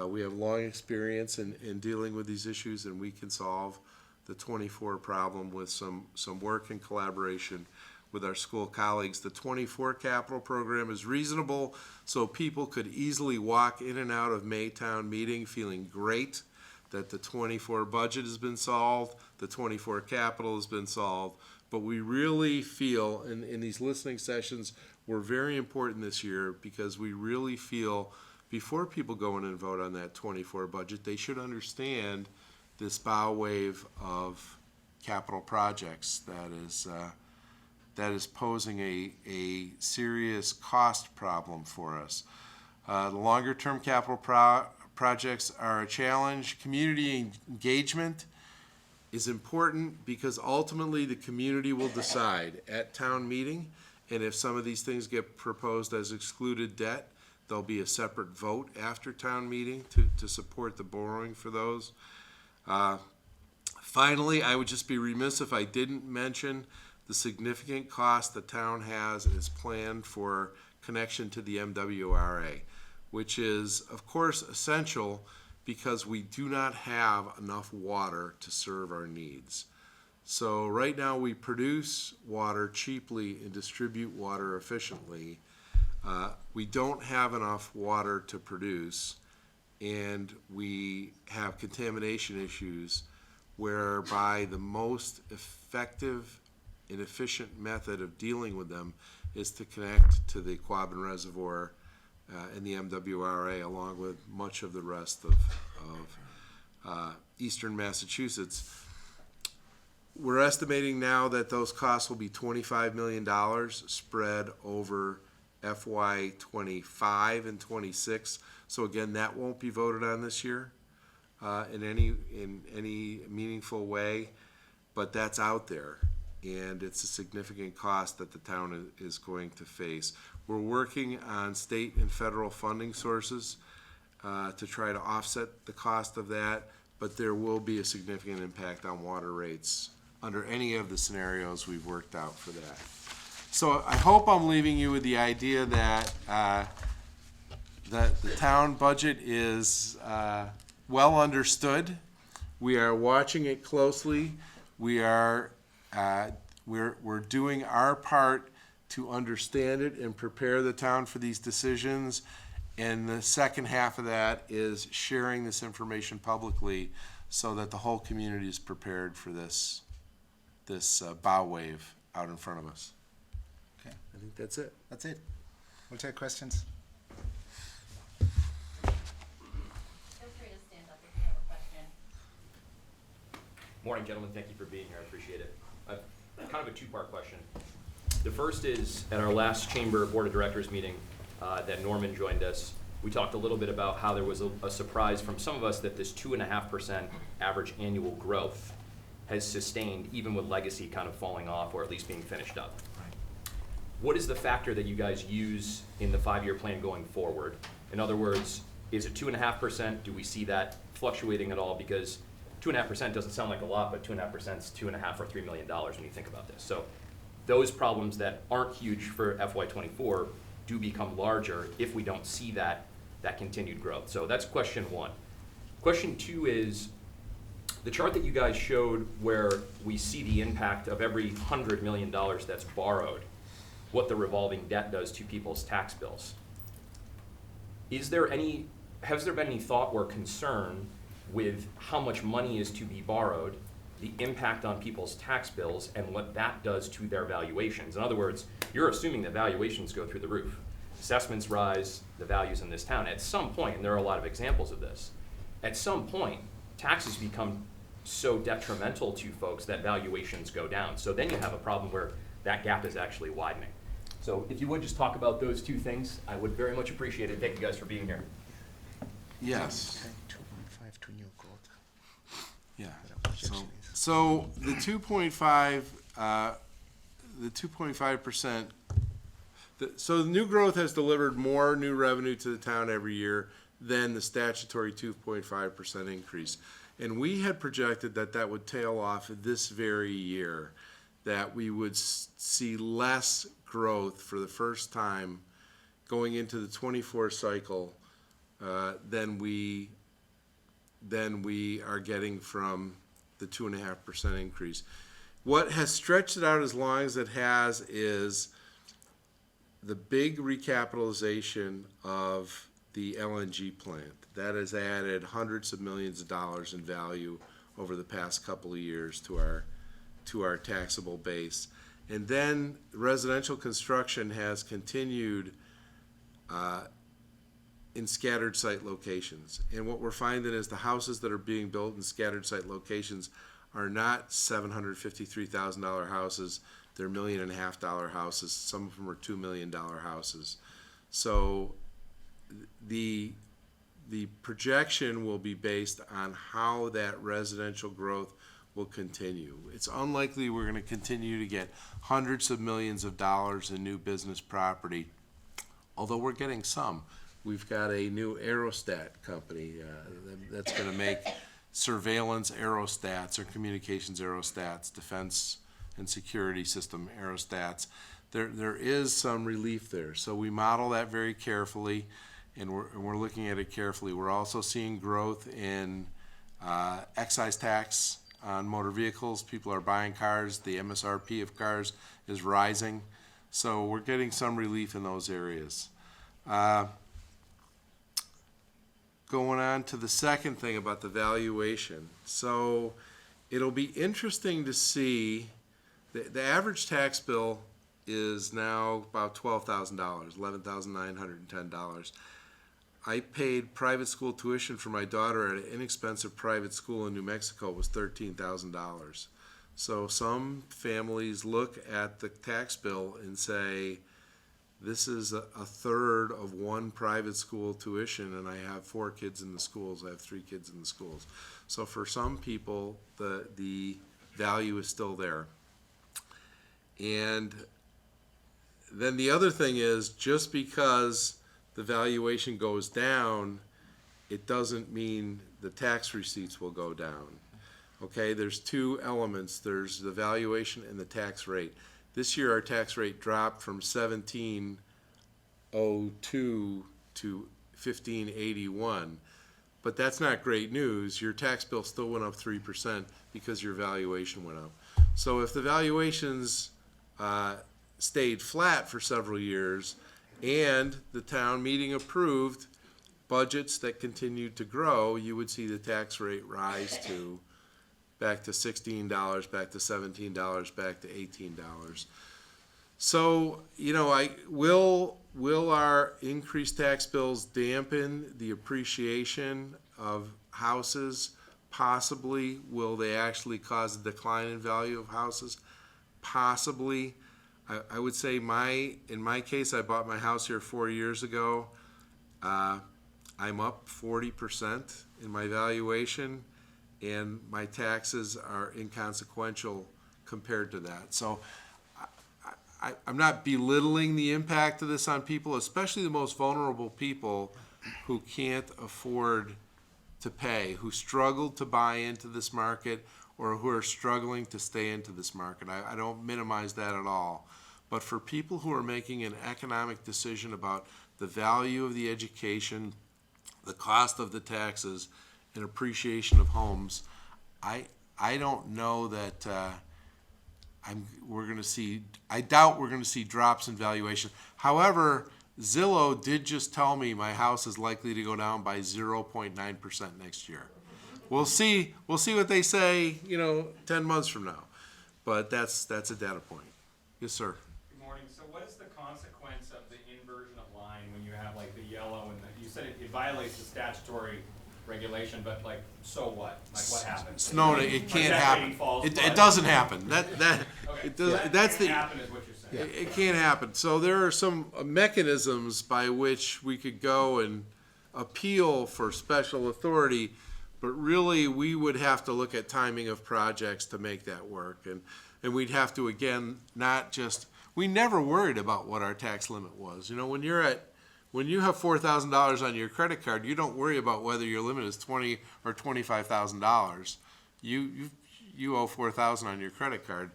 [SPEAKER 4] We have long experience in dealing with these issues, and we can solve the 24 problem with some work and collaboration with our school colleagues. The 24 capital program is reasonable, so people could easily walk in and out of Maytown meeting feeling great that the 24 budget has been solved, the 24 capital has been solved, but we really feel, in these listening sessions were very important this year, because we really feel before people go in and vote on that 24 budget, they should understand this bow wave of capital projects that is posing a serious cost problem for us. The longer-term capital projects are a challenge. Community engagement is important because ultimately the community will decide at town meeting, and if some of these things get proposed as excluded debt, there'll be a separate vote after town meeting to support the borrowing for those. Finally, I would just be remiss if I didn't mention the significant cost the town has and is planned for connection to the MWRA, which is, of course, essential because we do not have enough water to serve our needs. So right now we produce water cheaply and distribute water efficiently. We don't have enough water to produce, and we have contamination issues whereby the most effective and efficient method of dealing with them is to connect to the Quabbin Reservoir and the MWRA, along with much of the rest of eastern Massachusetts. We're estimating now that those costs will be $25 million spread over FY '25 and '26. So again, that won't be voted on this year in any meaningful way, but that's out there, and it's a significant cost that the town is going to face. We're working on state and federal funding sources to try to offset the cost of that, but there will be a significant impact on water rates under any of the scenarios we've worked out for that. So I hope I'm leaving you with the idea that that the town budget is well understood. We are watching it closely. We're doing our part to understand it and prepare the town for these decisions. And the second half of that is sharing this information publicly so that the whole community is prepared for this bow wave out in front of us.
[SPEAKER 3] Okay,
[SPEAKER 4] I think that's it.
[SPEAKER 3] that's it. We'll take questions.
[SPEAKER 1] Feel free to stand up if you have a question.
[SPEAKER 6] Morning, gentlemen. Thank you for being here. I appreciate it. Kind of a two-part question. The first is, at our last Chamber Board of Directors meeting that Norman joined us, we talked a little bit about how there was a surprise from some of us that this 2.5% average annual growth has sustained, even with legacy kind of falling off or at least being finished up. What is the factor that you guys use in the 5-year plan going forward? In other words, is it 2.5%? Do we see that fluctuating at all? Because 2.5% doesn't sound like a lot, but 2.5% is $2.5 or $3 million when you think about this. So those problems that aren't huge for FY24 do become larger if we don't see that continued growth. So that's question one. Question two is, the chart that you guys showed where we see the impact of every $100 million that's borrowed, what the revolving debt does to people's tax bills. Has there been any thought or concern with how much money is to be borrowed, the impact on people's tax bills, and what that does to their valuations? In other words, you're assuming that valuations go through the roof. Assessments rise, the values in this town. At some point, and there are a lot of examples of this, at some point, taxes become so detrimental to folks that valuations go down. So then you have a problem where that gap is actually widening. So if you would just talk about those two things, I would very much appreciate it. Thank you guys for being here.
[SPEAKER 4] Yes.
[SPEAKER 3] Okay, 2.5 to new growth.
[SPEAKER 4] Yeah.
[SPEAKER 3] Projection is-
[SPEAKER 4] So the 2.5%. So the new growth has delivered more new revenue to the town every year than the statutory 2.5% increase. And we had projected that would tail off this very year, that we would see less growth for the first time going into the 24 cycle than we are getting from the 2.5% increase. What has stretched it out as long as it has is the big recapitalization of the LNG plant. That has added hundreds of millions of dollars in value over the past couple of years to our taxable base. And then residential construction has continued in scattered site locations. And what we're finding is the houses that are being built in scattered site locations are not $753,000 houses. They're $1.5 million houses. Some of them are $2 million houses. So the projection will be based on how that residential growth will continue. It's unlikely we're going to continue to get hundreds of millions of dollars in new business property, although we're getting some. We've got a new aerostat company that's going to make surveillance aerostats or communications aerostats, defense and security system aerostats. There is some relief there. So we model that very carefully, and we're looking at it carefully. We're also seeing growth in excise tax on motor vehicles. People are buying cars. The MSRP of cars is rising. So we're getting some relief in those areas. Going on to the second thing about the valuation. So it'll be interesting to see, the average tax bill is now about $12,000, $11,910. I paid private school tuition for my daughter at an inexpensive private school in New Mexico. It was $13,000. So some families look at the tax bill and say, this is a third of one private school tuition, and I have 4 kids in the schools. I have 3 kids in the schools. So for some people, the value is still there. And then the other thing is, just because the valuation goes down, it doesn't mean the tax receipts will go down. Okay, there's 2 elements. There's the valuation and the tax rate. This year, our tax rate dropped from 17.02 to 15.81, but that's not great news. Your tax bill still went up 3% because your valuation went up. So if the valuations stayed flat for several years and the town meeting approved budgets that continued to grow, you would see the tax rate rise to back to $16, back to $17, back to $18. So, will our increased tax bills dampen the appreciation of houses? Possibly. Will they actually cause a decline in value of houses? Possibly. I would say in my case, I bought my house here 4 years ago. I'm up 40% in my valuation, and my taxes are inconsequential compared to that. So I'm not belittling the impact of this on people, especially the most vulnerable people who can't afford to pay, who struggled to buy into this market or who are struggling to stay into this market. I don't minimize that at all. But for people who are making an economic decision about the value of the education, the cost of the taxes, and appreciation of homes, I don't know that I doubt we're going to see drops in valuation. However, Zillow did just tell me my house is likely to go down by 0.9% next year. We'll see what they say, 10 months from now. But that's a data point. Yes, sir.
[SPEAKER 7] Good morning. So what is the consequence of the inversion of line when you have like the yellow and you said it violates the statutory regulation, but so what? What happens?
[SPEAKER 4] No, it can't happen. It doesn't happen. That's the.
[SPEAKER 7] Happen is what you're saying.
[SPEAKER 4] It can't happen. So there are some mechanisms by which we could go and appeal for special authority, but really we would have to look at timing of projects to make that work. And we'd have to, again, we never worried about what our tax limit was. When you have $4,000 on your credit card, you don't worry about whether your limit is $20,000 or $25,000. You owe $4,000 on your credit card.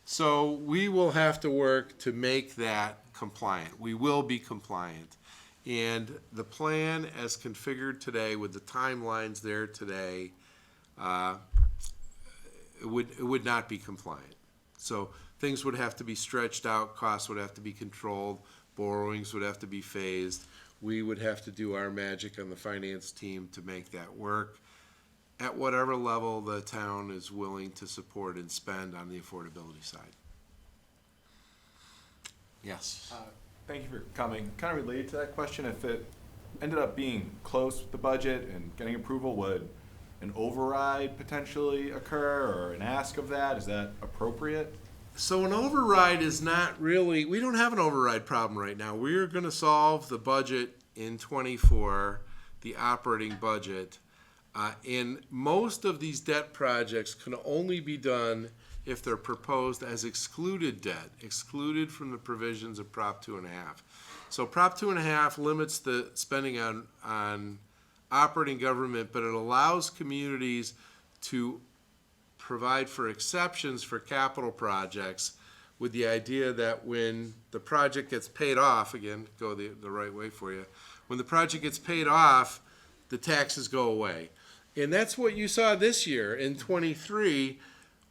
[SPEAKER 4] So we will have to work to make that compliant. We will be compliant. And the plan as configured today with the timelines there today, it would not be compliant. So things would have to be stretched out, costs would have to be controlled, borrowings would have to be phased. we would have to do our magic on the finance team to make that work at whatever level the town is willing to support and spend on the affordability side. Yes.
[SPEAKER 8] Thank you for coming. Kind of related to that question, if it ended up being close with the budget and getting approval, would an override potentially occur or an ask of that? Is that appropriate?
[SPEAKER 4] So an override is not really, we don't have an override problem right now. We're gonna solve the budget in '24, the operating budget. And most of these debt projects can only be done if they're proposed as excluded debt, excluded from the provisions of Prop 2.5. So Prop 2.5 limits the spending on operating government, but it allows communities to provide for exceptions for capital projects with the idea that when the project gets paid off, again, go the right way for you, when the project gets paid off, the taxes go away. And that's what you saw this year. In '23,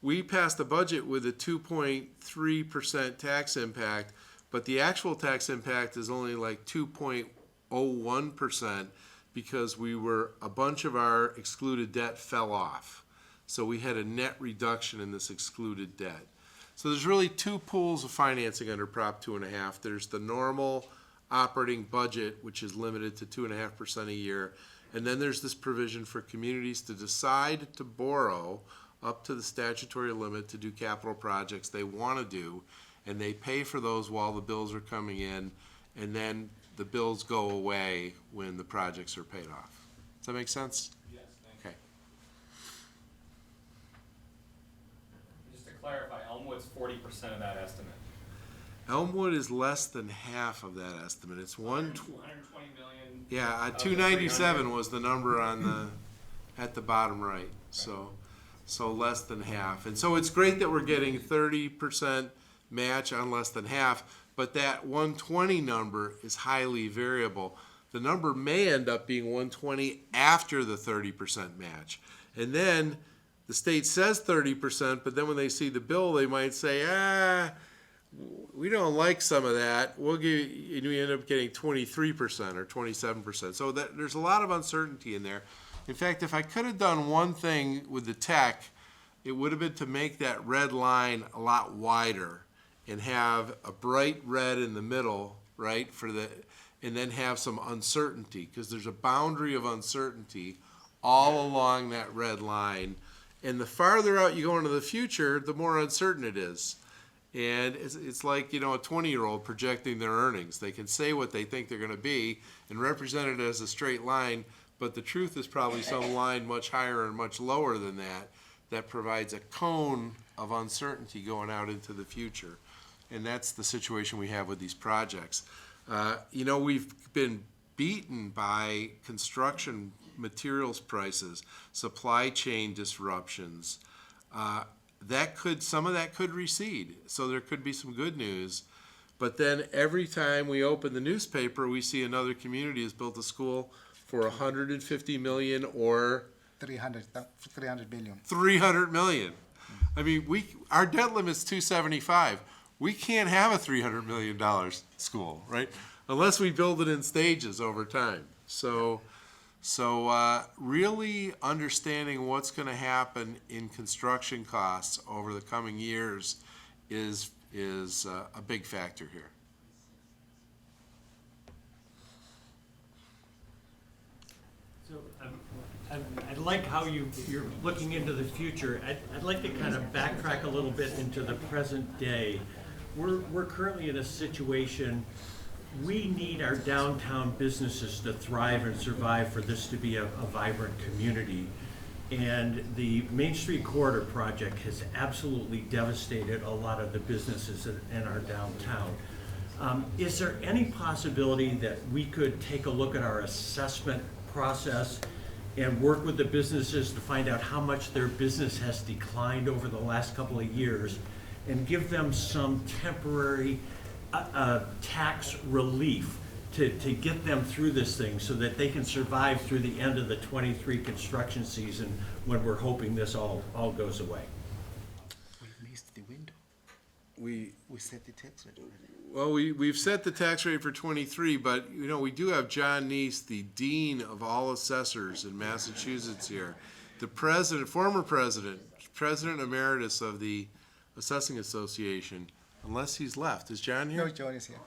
[SPEAKER 4] we passed a budget with a 2.3% tax impact, but the actual tax impact is only like 2.01% because a bunch of our excluded debt fell off. So we had a net reduction in this excluded debt. So there's really two pools of financing under Prop 2.5. There's the normal operating budget, which is limited to 2.5% a year. And then there's this provision for communities to decide to borrow up to the statutory limit to do capital projects they want to do, and they pay for those while the bills are coming in, and then the bills go away when the projects are paid off. Does that make sense?
[SPEAKER 7] Yes, thank you.
[SPEAKER 4] Okay.
[SPEAKER 7] Just to clarify, Elmwood's 40% of that estimate.
[SPEAKER 4] Elmwood is less than half of that estimate. It's
[SPEAKER 7] 220 million.
[SPEAKER 4] Yeah,
[SPEAKER 7] of the
[SPEAKER 4] 297
[SPEAKER 7] 300.
[SPEAKER 4] was the number on at the bottom right. So less than half. And so it's great that we're getting 30% match on less than half, but that 120 number is highly variable. The number may end up being 120 after the 30% match. And then the state says 30%, but then when they see the bill, they might say, we don't like some of that. And we end up getting 23% or 27%. So there's a lot of uncertainty in there. In fact, if I could have done one thing with the tech, it would have been to make that red line a lot wider and have a bright red in the middle, right, and then have some uncertainty, because there's a boundary of uncertainty all along that red line. And the farther out you go into the future, the more uncertain it is. And it's like, a 20-year-old projecting their earnings. They can say what they think they're going to be and represent it as a straight line, but the truth is probably some line much higher and much lower than that provides a cone of uncertainty going out into the future. And that's the situation we have with these projects. We've been beaten by construction materials prices, supply chain disruptions. Some of that could recede, so there could be some good news. But then every time we open the newspaper, we see another community has built a school for $150 million or
[SPEAKER 3] 300 million.
[SPEAKER 4] 300 million. I mean, our debt limit's 275. We can't have a $300 million school, right? Unless we build it in stages over time. So really understanding what's going to happen in construction costs over the coming years is a big factor here.
[SPEAKER 9] So I like how you're looking into the future. I'd like to kind of backtrack a little bit into the present day. We're currently in a situation, we need our downtown businesses to thrive and survive for this to be a vibrant community. And the Main Street Corridor project has absolutely devastated a lot of the businesses in our downtown. Is there any possibility that we could take a look at our assessment process and work with the businesses to find out how much their business has declined over the last couple of years and give them some temporary tax relief to get them through this thing so that they can survive through the end of the '23 construction season when we're hoping this all goes away?
[SPEAKER 3] We missed the window.
[SPEAKER 4] We
[SPEAKER 3] We set the tax rate already.
[SPEAKER 4] Well, we've set the tax rate for '23, but, we do have John Neese, the Dean of all assessors in Massachusetts here. The former president emeritus of the Assessing Association, unless he's left. Is John here?
[SPEAKER 3] No, John is here.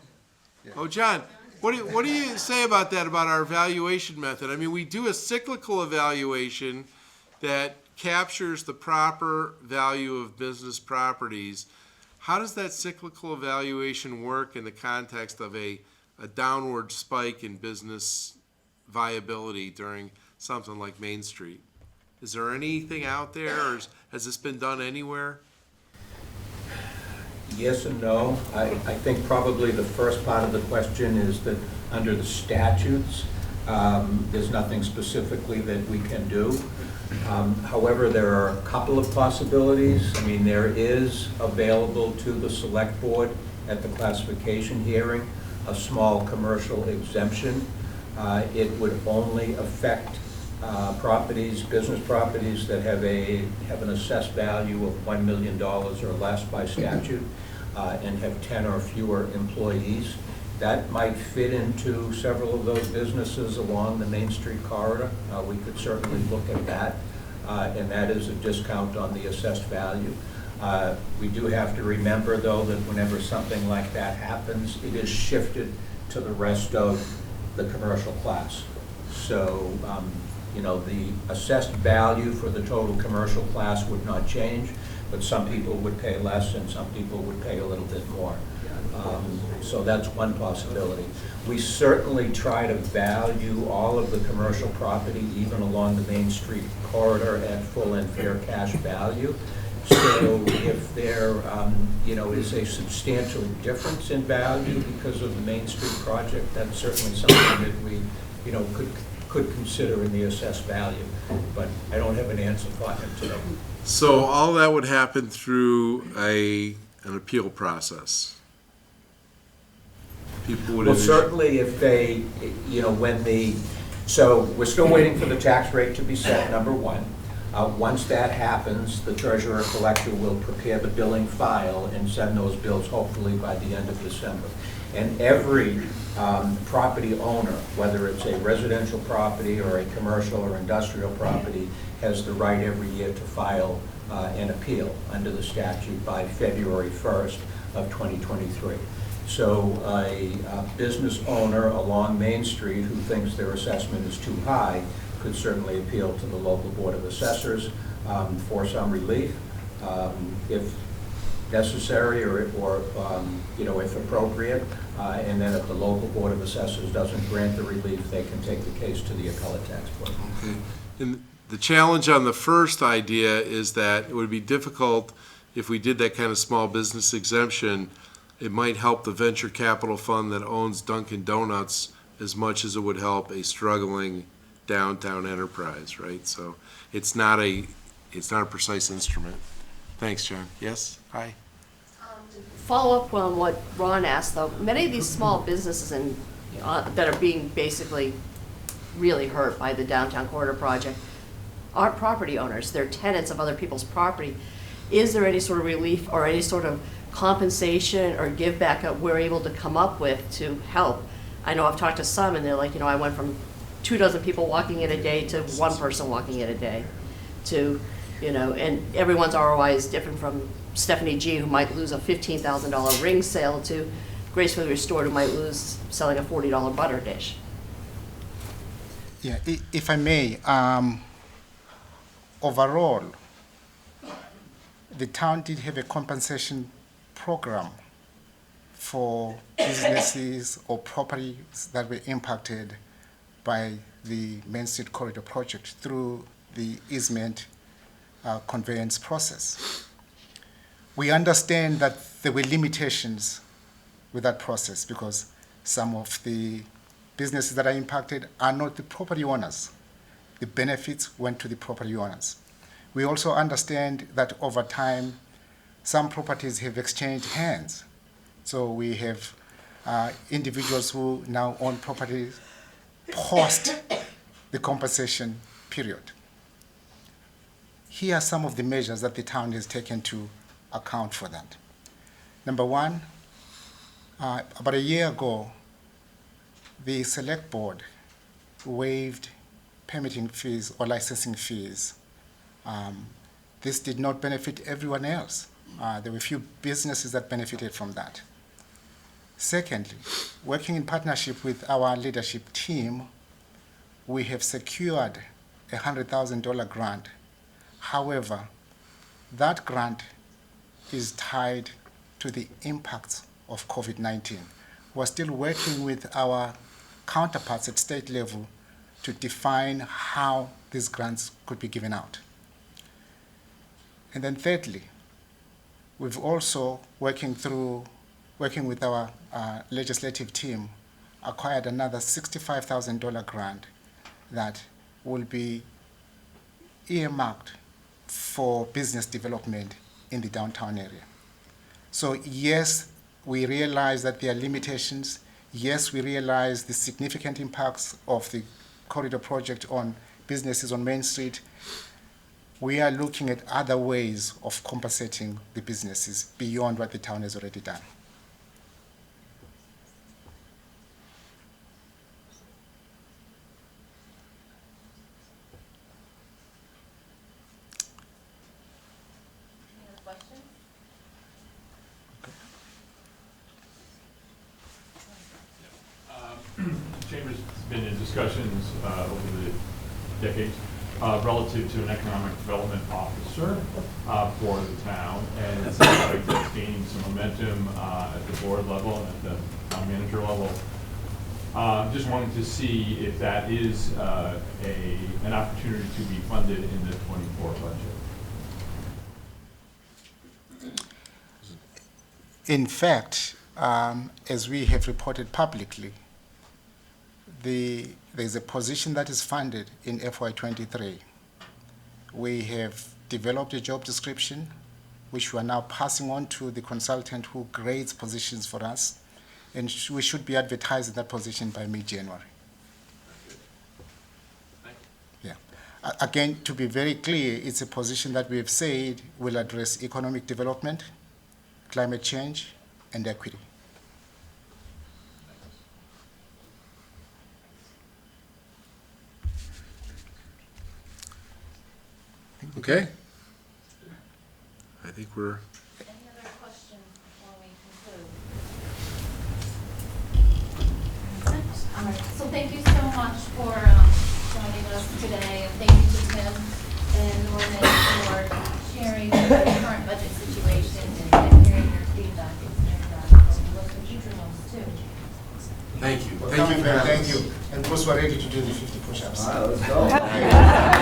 [SPEAKER 4] Oh, John, what do you say about that, about our evaluation method? I mean, we do a cyclical evaluation that captures the proper value of business properties. How does that cyclical evaluation work in the context of a downward spike in business viability during something like Main Street? Is there anything out there, or has this been done anywhere?
[SPEAKER 10] Yes and no. I think probably the first part of the question is that under the statutes, there's nothing specifically that we can do. However, there are a couple of possibilities. I mean, there is available to the select board at the classification hearing a small commercial exemption. It would only affect properties, business properties that have an assessed value of $1 million or less by statute and have 10 or fewer employees. That might fit into several of those businesses along the Main Street corridor. We could certainly look at that, and that is a discount on the assessed value. We do have to remember, though, that whenever something like that happens, it is shifted to the rest of the commercial class. So, the assessed value for the total commercial class would not change, but some people would pay less and some people would pay a little bit more. So that's one possibility. We certainly try to value all of the commercial property, even along the Main Street corridor, at full and fair cash value. So if there, is a substantial difference in value because of the Main Street project, that's certainly something that we, could consider in the assessed value. But I don't have an answer for him today.
[SPEAKER 4] So all that would happen through an appeal process? People would.
[SPEAKER 10] Well, certainly if they, so we're still waiting for the tax rate to be set, number one. Once that happens, the treasurer collector will prepare the billing file and send those bills hopefully by the end of December. And every property owner, whether it's a residential property or a commercial or industrial property, has the right every year to file an appeal under the statute by February 1st of 2023. So a business owner along Main Street who thinks their assessment is too high could certainly appeal to the local Board of Assessors for some relief if necessary or if appropriate. And then if the local Board of Assessors doesn't grant the relief, they can take the case to the appellate tax board.
[SPEAKER 4] Okay. And the challenge on the first idea is that it would be difficult if we did that kind of small business exemption. It might help the venture capital fund that owns Dunkin' Donuts as much as it would help a struggling downtown enterprise, right? So it's not a precise instrument. Thanks, John. Yes? Hi.
[SPEAKER 11] Follow up on what Ron asked, though. Many of these small businesses that are being basically really hurt by the downtown corridor project aren't property owners. They're tenants of other people's property. Is there any sort of relief or any sort of compensation or give back that we're able to come up with to help? I know I've talked to some and they're like, I went from 24 people walking in a day to one person walking in a day to, and everyone's ROI is different, from Stephanie G, who might lose a $15,000 ring sale, to Gracefully Restored, who might lose selling a $40 butter dish.
[SPEAKER 3] Yeah, if I may, overall, the town did have a compensation program for businesses or properties that were impacted by the Main Street Corridor project through the easement conveyance process. We understand that there were limitations with that process because some of the businesses that are impacted are not the property owners. The benefits went to the property owners. We also understand that over time, some properties have exchanged hands. So we have individuals who now own properties post the compensation period. Here are some of the measures that the town has taken to account for that. Number one, About a year ago, the select board waived permitting fees or licensing fees. This did not benefit everyone else. There were a few businesses that benefited from that. Secondly, working in partnership with our leadership team, we have secured a $100,000 grant. However, that grant is tied to the impacts of COVID-19. We're still working with our counterparts at state level to define how these grants could be given out. And then thirdly, we've also, working with our legislative team, acquired another $65,000 grant that will be earmarked for business development in the downtown area. So yes, we realize that there are limitations. Yes, we realize the significant impacts of the corridor project on businesses on Main Street. We are looking at other ways of compensating the businesses beyond what the town has already done.
[SPEAKER 1] Any other questions?
[SPEAKER 12] Chamber's been in discussions over the decades relative to an economic development officer for the town, and it seems like that's gaining some momentum at the board level and at the town manager level. Just wanted to see if that is an opportunity to be funded in the '24 budget.
[SPEAKER 3] In fact, as we have reported publicly, there's a position that is funded in FY23. We have developed a job description, which we are now passing on to the consultant who grades positions for us, and we should be advertising that position by mid-January. Yeah. Again, to be very clear, it's a position that we have said will address economic development, climate change, and equity.
[SPEAKER 4] Okay. I think we're.
[SPEAKER 1] Any other questions before we conclude? All right, so thank you so much for joining us today, and thank you to Tim and Norman for sharing the current budget situation and hearing your feedback. And look for future ones too.
[SPEAKER 4] Thank you.
[SPEAKER 3] Thank you. And Bruce, we're ready to do the 50 push-ups.
[SPEAKER 2] All right, let's go.